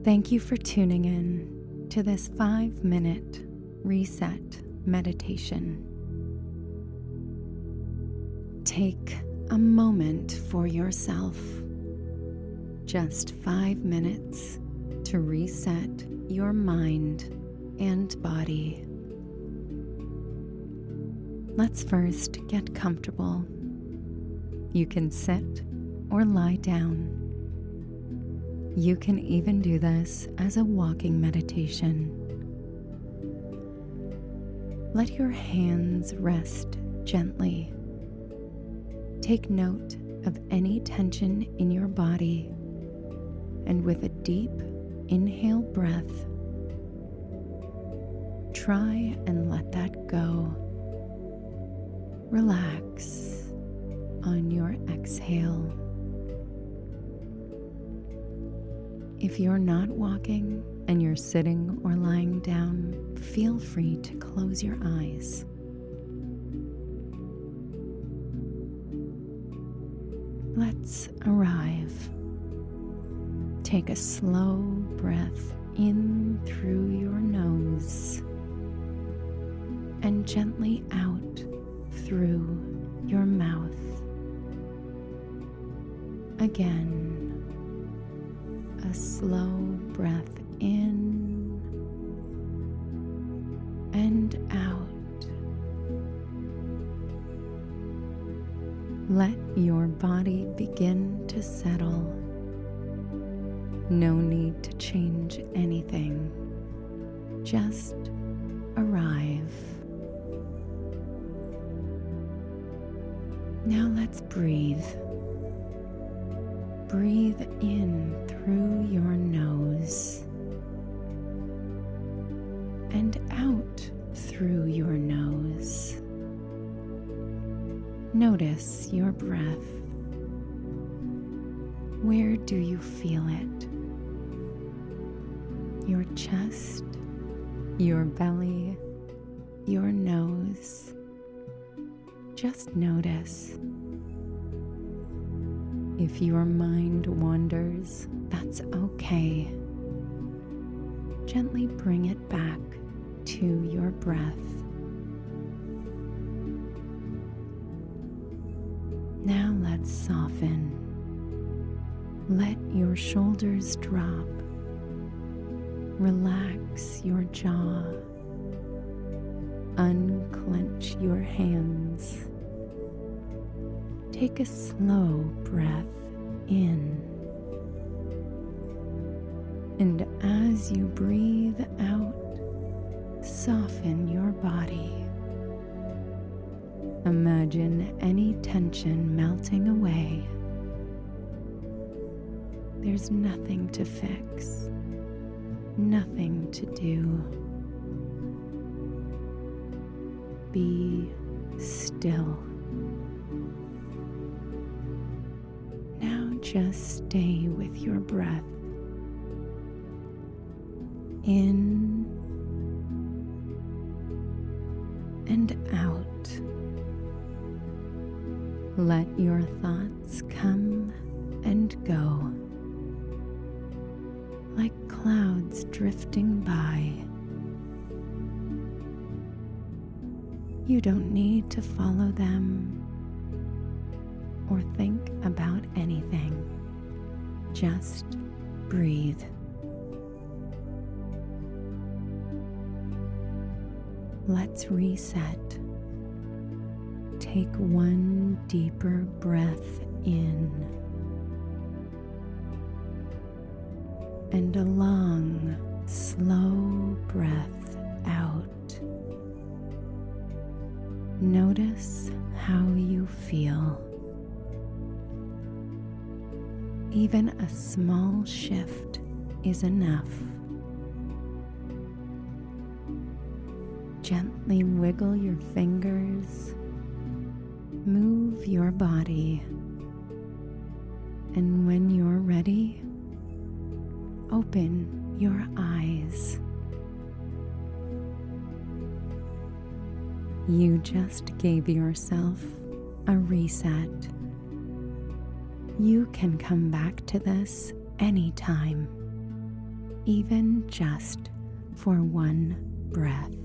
Thank you for tuning in to this 5-minute reset meditation. Take a moment for yourself, just 5 minutes to reset your mind and body. Let's first get comfortable. You can sit or lie down. You can even do this as a walking meditation. Let your hands rest gently. Take note of any tension in your body, and with a deep inhale breath, try and let that go. Relax on your exhale. If you're not walking and you're sitting or lying down, feel free to close your eyes. Let's arrive. Take a slow breath in through your nose and gently out through your mouth. Again, a slow breath in and out. Let your body begin to settle. No need to change anything. Just arrive. Now let's breathe. Breathe in through your nose and out through your nose. Notice your breath. Where do you feel it? Your chest, your belly, your nose. Just notice. If your mind wanders, that's okay. Gently bring it back to your breath. Now let's soften. Let your shoulders drop. Relax your jaw. Unclench your hands. Take a slow breath in. And as you breathe out, soften your body. Imagine any tension melting away. There's nothing to fix, nothing to do. Be still. Just stay with your breath. In and out. Let your thoughts come and go, like clouds drifting by. You don't need to follow them or think about anything. Just breathe. Let's reset. Take one deeper breath in and a long, slow breath out. Notice how you feel. Even a small shift is enough. Gently wiggle your fingers, move your body, and when you're ready, open your eyes. You just gave yourself a reset. You can come back to this anytime. even just for one breath.